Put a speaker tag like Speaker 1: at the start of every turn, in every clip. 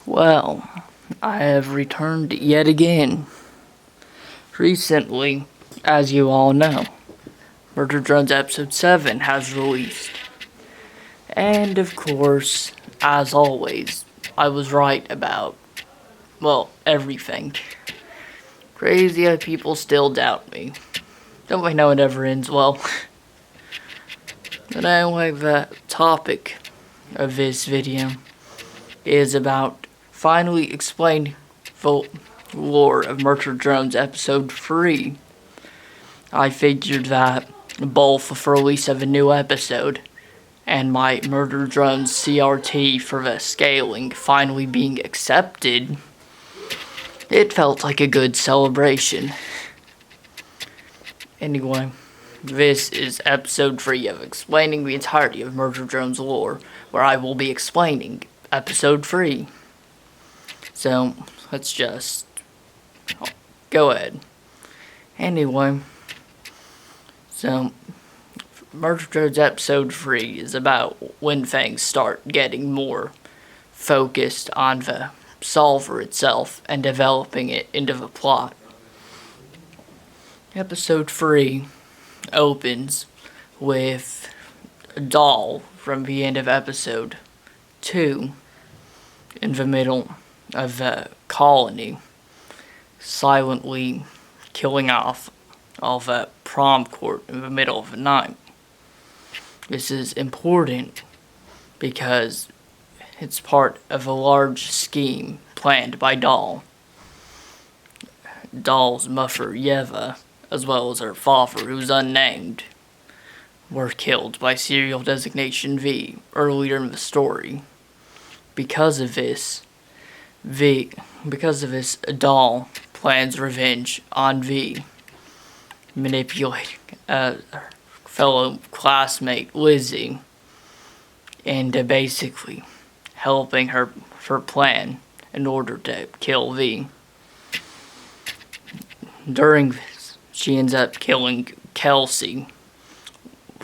Speaker 1: Well, I have returned yet again. Recently, as you all know, Murder Drones Episode 7 has released. And of course, as always, I was right about, well, everything. Crazy how people still doubt me. Don't we know it never ends well? But anyway, the topic of this video is about finally explaining the lore of Murder Drones Episode 3. I figured that both the release of a new episode and my Murder Drones CRT for the scaling finally being accepted, it felt like a good celebration. Anyway, this is episode 3 of explaining the entirety of Murder Drones lore, where I will be explaining episode 3. So, let's just go ahead. Anyway, so Murder Drones episode 3 is about when things start getting more focused on the solver itself and developing it into the plot. Episode 3 opens with a doll from the end of episode 2 in the middle of the colony, silently killing off all the prom court in the middle of the night. This is important because it's part of a large scheme planned by Doll. Doll's mother, Yeva, as well as her father, who's unnamed, were killed by Serial Designation V earlier in the story. Because of this, Doll plans revenge on V, manipulating her fellow classmate Lizzie into basically helping her plan in order to kill V. During this, she ends up killing Kelsey,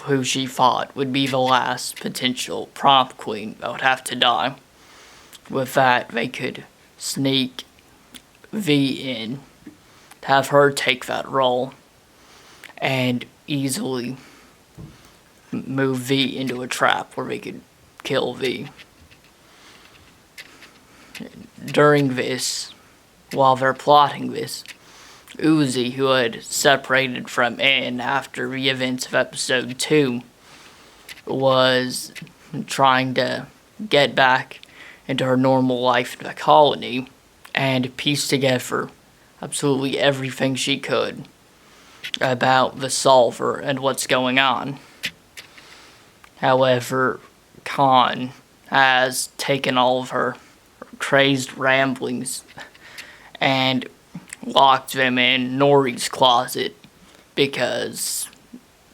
Speaker 1: who she thought would be the last potential prom queen that would have to die. With that, they could sneak V in, have her take that role, and easily move V into a trap where they could kill V. During this, while they're plotting this, Uzi, who had separated from Anne after the events of episode 2, was trying to get back into her normal life in the colony and piece together absolutely everything she could about the solver and what's going on. However, Khan has taken all of her crazed ramblings and locked them in Nori's closet because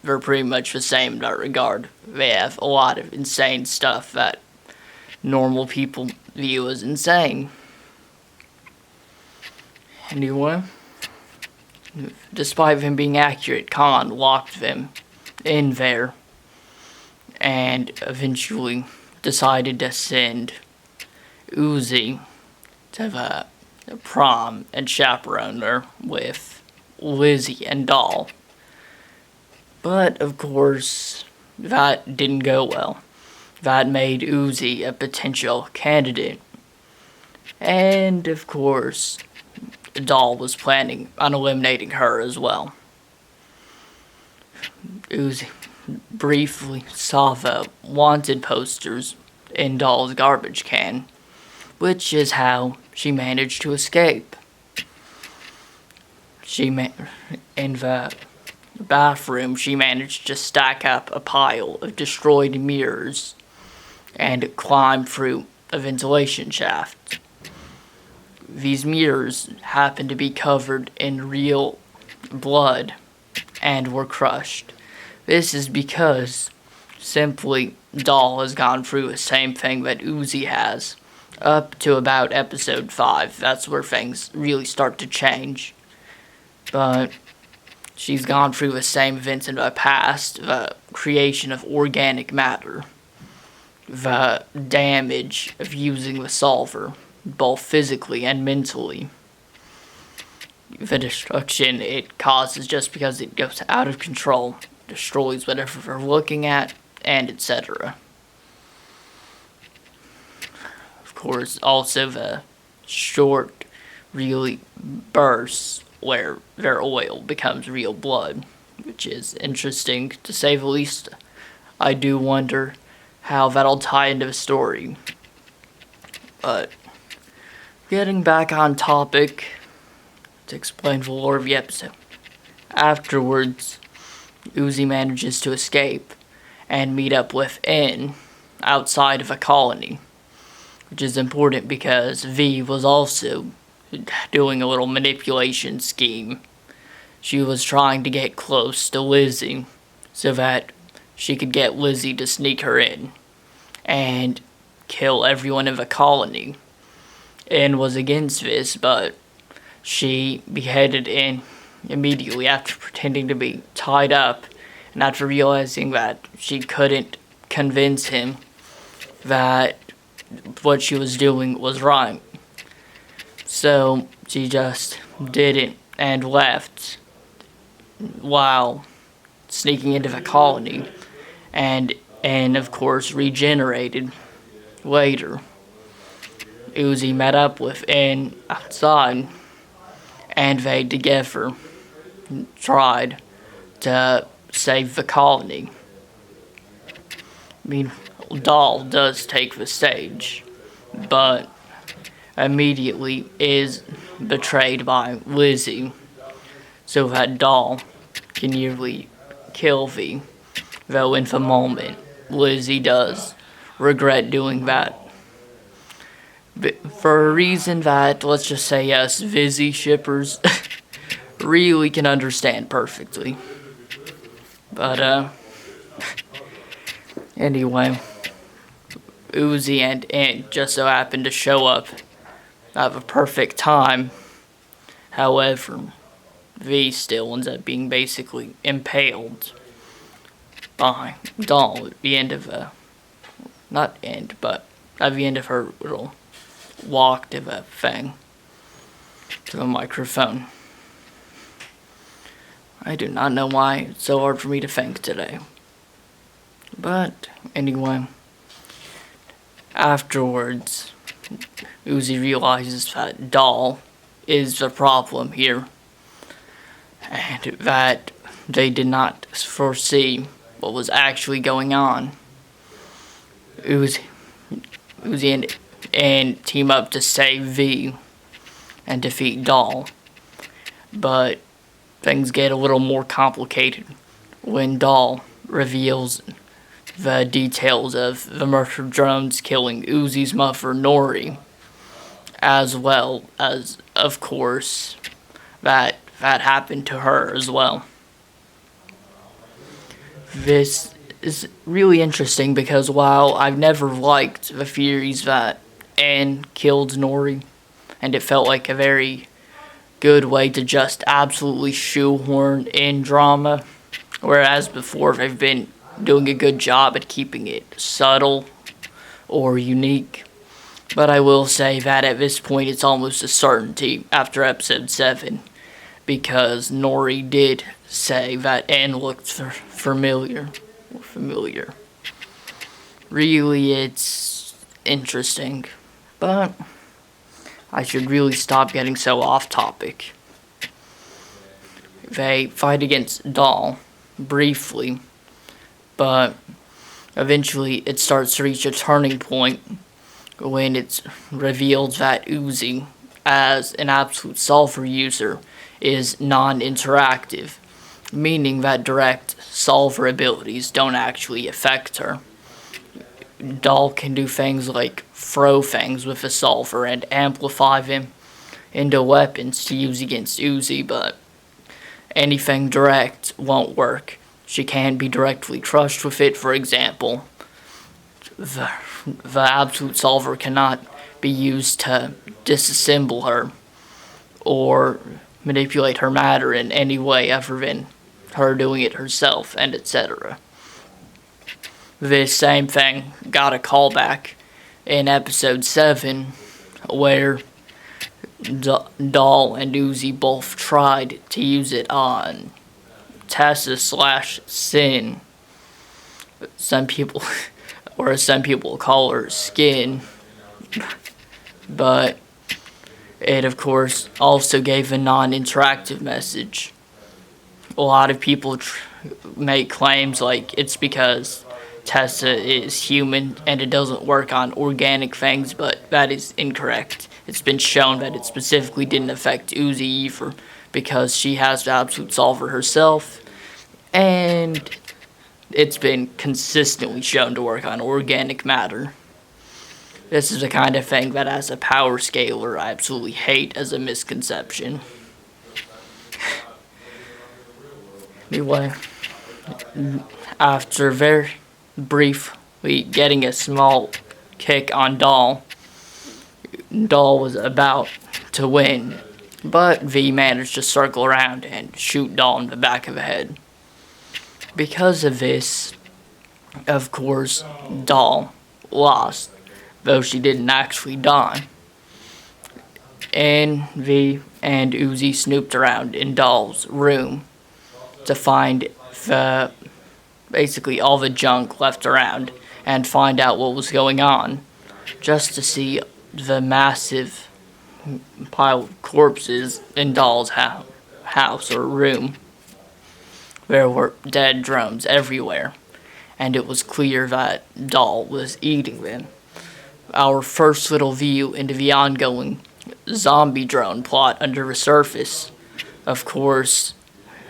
Speaker 1: they're pretty much the same in that regard. They have a lot of insane stuff that normal people view as insane. Anyway, despite them being accurate, Khan locked them in there and eventually decided to send Uzi to the prom and chaperone her with Lizzie and Doll. But, of course, that didn't go well. That made Uzi a potential candidate. And, of course, Doll was planning on eliminating her as well. Uzi briefly saw the wanted posters in Doll's garbage can, which is how she managed to escape. In the bathroom, she managed to stack up a pile of destroyed mirrors and climb through a ventilation shaft. These mirrors happened to be covered in real blood and were crushed. This is because simply Doll has gone through the same thing that Uzi has up to about episode 5. That's where things really start to change. But she's gone through the same events in the past, the creation of organic matter, the damage of using the solver, both physically and mentally. The destruction it causes just because it goes out of control, destroys whatever we're looking at, and etc. Of course, also the short, really bursts where their oil becomes real blood, which is interesting to say the least. I do wonder how that'll tie into the story. But getting back on topic, to explain the lore of the episode. Afterwards, Uzi manages to escape and meet up with N outside of a colony, which is important because V was also doing a little manipulation scheme. She was trying to get close to Lizzie so that she could get Lizzie to sneak her in and kill everyone in the colony. N was against this, but she beheaded N immediately after pretending to be tied up and after realizing that she couldn't convince him that what she was doing was right. So she just did it and left while sneaking into the colony and of course regenerated later. Uzi met up with N outside and they together tried to save the colony. I mean, Doll does take the stage, but immediately is betrayed by Lizzie, so that Doll can nearly kill V, though in the moment, Lizzie does regret doing that. But for a reason that, let's just say us Vizzy shippers really can understand perfectly. But, anyway, Uzi and Ant just so happened to show up at the perfect time. However, V still ends up being basically impaled by Doll at the end of not end, but at the end of her little walk to the thing, to the microphone. I do not know why it's so hard for me to think today. But, anyway, afterwards, Uzi realizes that Doll is the problem here, and that they did not foresee what was actually going on. Uzi and team up to save V and defeat Doll, but things get a little more complicated when Doll reveals the details of the murder drones killing Uzi's mother, Nori, as well as, of course, that happened to her as well. This is really interesting because while I've never liked the theories that Anne killed Nori, and it felt like a very good way to just absolutely shoehorn in drama, whereas before they've been doing a good job at keeping it subtle or unique. But I will say that at this point it's almost a certainty after episode 7, because Nori did say that Anne looked familiar. Really, it's interesting, but I should really stop getting so off topic. They fight against Doll briefly, but eventually it starts to reach a turning point when it's revealed that Uzi, as an absolute sulfur user, is non-interactive, meaning that direct sulfur abilities don't actually affect her. Doll can do things like throw things with the sulfur and amplify them into weapons to use against Uzi, but anything direct won't work. She can't be directly crushed with it, for example. The absolute sulfur cannot be used to disassemble her or manipulate her matter in any way other than her doing it herself, and etc. This same thing got a callback in episode 7 where Doll and Uzi both tried to use it on Tessa slash Sin. Some people, or as some people call her, Skin. But it, of course, also gave a non-interactive message. A lot of people make claims like it's because Tessa is human and it doesn't work on organic things, but that is incorrect. It's been shown that it specifically didn't affect Uzi either because she has the Absolute Solver herself, and it's been consistently shown to work on organic matter. This is the kind of thing that, as a power scaler, I absolutely hate as a misconception. Anyway, after very briefly getting a small kick on Doll, Doll was about to win, but V managed to circle around and shoot Doll in the back of the head. Because of this, of course, Doll lost, though she didn't actually die. And V and Uzi snooped around in Doll's room to find basically all the junk left around and find out what was going on, just to see the massive pile of corpses in Doll's house or room. There were dead drones everywhere, and it was clear that Doll was eating them. Our first little view into the ongoing zombie drone plot under the surface. Of course,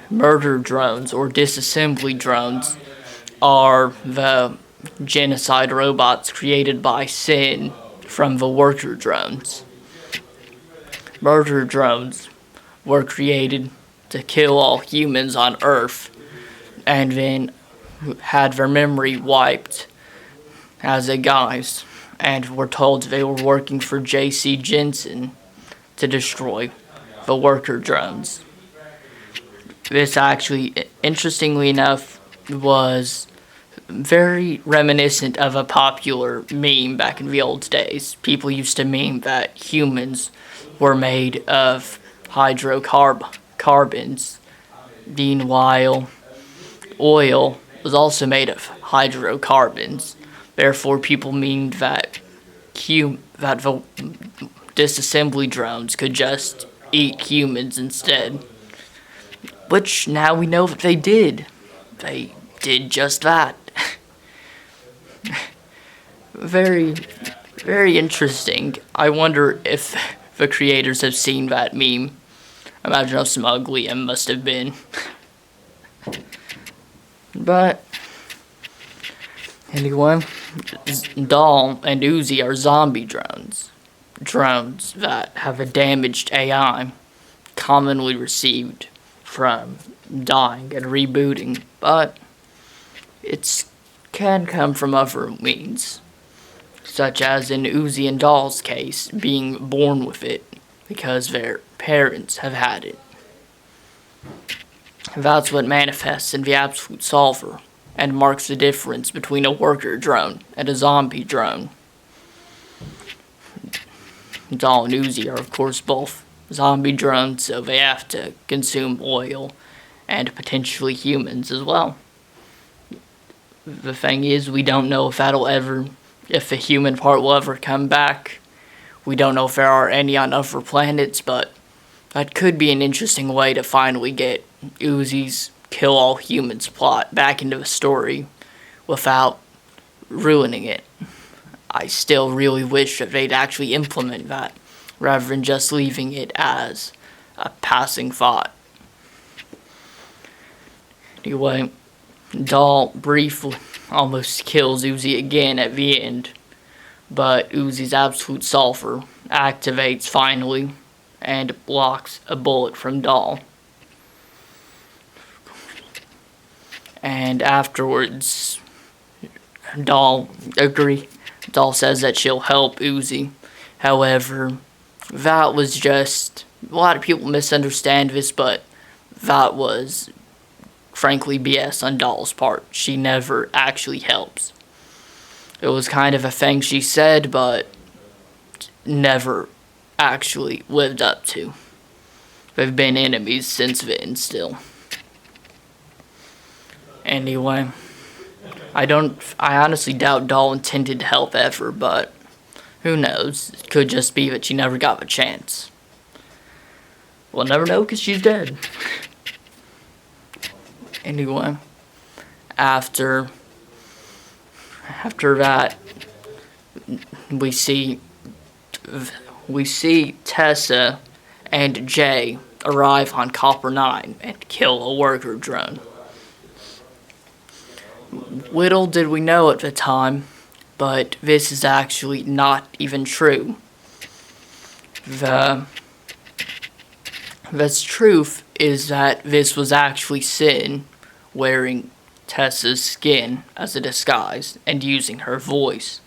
Speaker 1: murder drones or disassembly drones are the genocide robots created by Sin from the worker drones. Murder drones were created to kill all humans on Earth and then had their memory wiped as a guise, and were told they were working for J.C. Jensen to destroy the worker drones. This actually, interestingly enough, was very reminiscent of a popular meme back in the old days. People used to meme that humans were made of hydrocarbons. Meanwhile, oil was also made of hydrocarbons. Therefore, people memed that the disassembly drones could just eat humans instead. Which now we know that they did. They did just that. Very, very interesting. I wonder if the creators have seen that meme. Imagine how smugly it must have been. But anyway, Doll and Uzi are zombie drones. Drones that have a damaged AI, commonly received from dying and rebooting, but it can come from other means, such as in Uzi and Doll's case, being born with it because their parents have had it. That's what manifests in the Absolute Solver and marks the difference between a worker drone and a zombie drone. Doll and Uzi are, of course, both zombie drones, so they have to consume oil and potentially humans as well. The thing is, we don't know if the human part will ever come back. We don't know if there are any on other planets, but that could be an interesting way to finally get Uzi's kill all humans plot back into the story without ruining it. I still really wish that they'd actually implement that rather than just leaving it as a passing thought. Anyway, Doll briefly almost kills Uzi again at the end, but Uzi's Absolute Solver activates finally and blocks a bullet from Doll. And afterwards, Doll says that she'll help Uzi. However, that was just, a lot of people misunderstand this, but that was frankly BS on Doll's part. She never actually helps. It was kind of a thing she said, but never actually lived up to. They've been enemies since then still. Anyway, I honestly doubt Doll intended to help ever, but who knows? It could just be that she never got the chance. We'll never know because she's dead. Anyway, after that, we see Tessa and Jay arrive on Copper 9 and kill a worker drone. Little did we know at the time, but this is actually not even true. The truth is that this was actually Sin wearing Tessa's skin as a disguise and using her voice.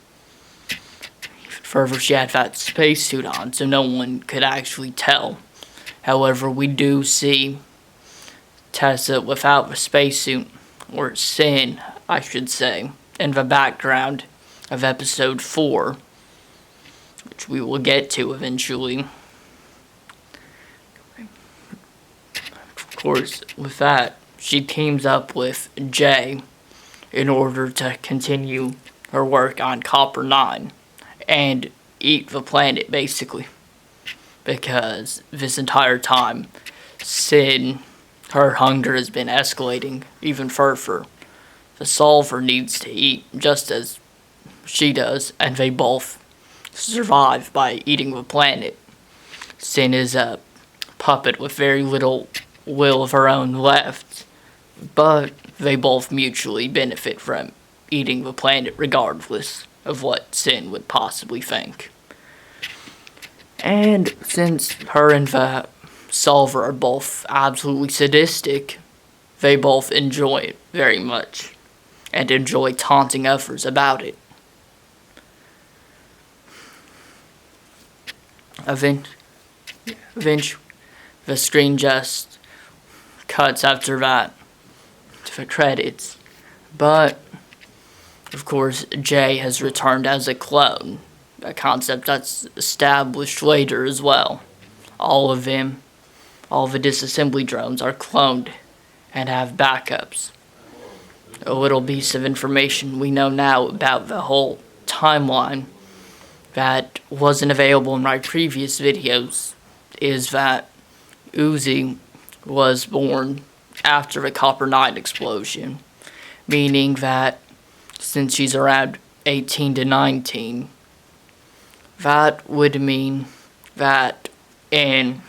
Speaker 1: Further, she had that spacesuit on, so no one could actually tell. However, we do see Tessa without the spacesuit, or Sin, I should say, in the background of episode 4, which we will get to eventually. Of course, with that, she teams up with Jay in order to continue her work on Copper 9 and eat the planet, basically. Because this entire time, Sin, her hunger has been escalating even further. The solver needs to eat just as she does, and they both survive by eating the planet. Sin is a puppet with very little will of her own left, but they both mutually benefit from eating the planet regardless of what Sin would possibly think. And since her and the solver are both absolutely sadistic, they both enjoy it very much and enjoy taunting others about it. Eventually, the screen just cuts after that to the credits, but of course Jay has returned as a clone, a concept that's established later as well. All of the disassembly drones are cloned and have backups. A little piece of information we know now about the whole timeline that wasn't available in my previous videos is that Uzi was born after the Copper 9 explosion, meaning that since she's around 18 to 19, that would mean that Anne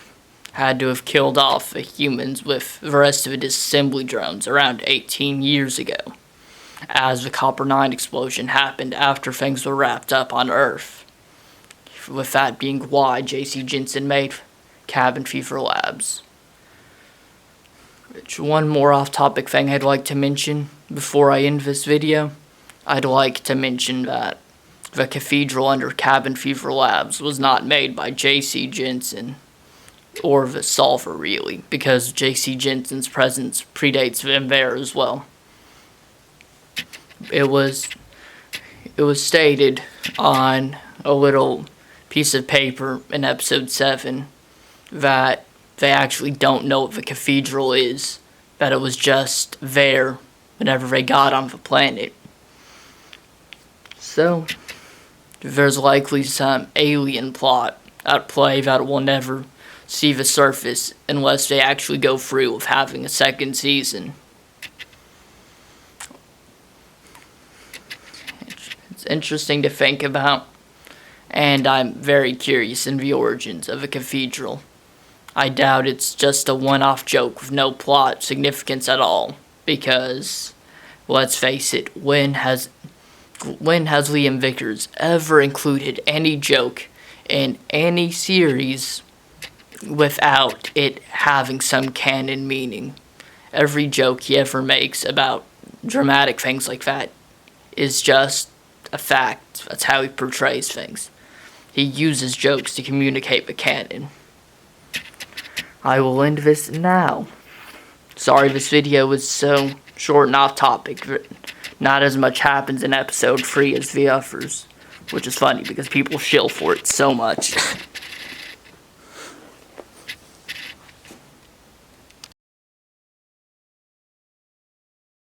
Speaker 1: had to have killed off the humans with the rest of the disassembly drones around 18 years ago, as the Copper 9 explosion happened after things were wrapped up on Earth. With that being why J.C. Jensen made Cabin Fever Labs. One more off-topic thing I'd like to mention before I end this video. I'd like to mention that the cathedral under Cabin Fever Labs was not made by J.C. Jensen, or the solver really, because J.C. Jensen's presence predates them there as well. It was stated on a little piece of paper in episode 7 that they actually don't know what the cathedral is, that it was just there whenever they got on the planet. So, there's likely some alien plot at play that will never see the surface unless they actually go through with having a second season. It's interesting to think about, and I'm very curious in the origins of a cathedral. I doubt it's just a one-off joke with no plot significance at all, because, let's face it, when has Liam Vickers ever included any joke in any series without it having some canon meaning? Every joke he ever makes about dramatic things like that is just a fact. That's how he portrays things. He uses jokes to communicate the canon. I will end this now. Sorry this video was so short and off topic. Not as much happens in episode 3 as the others. which is funny because people shill for it so much.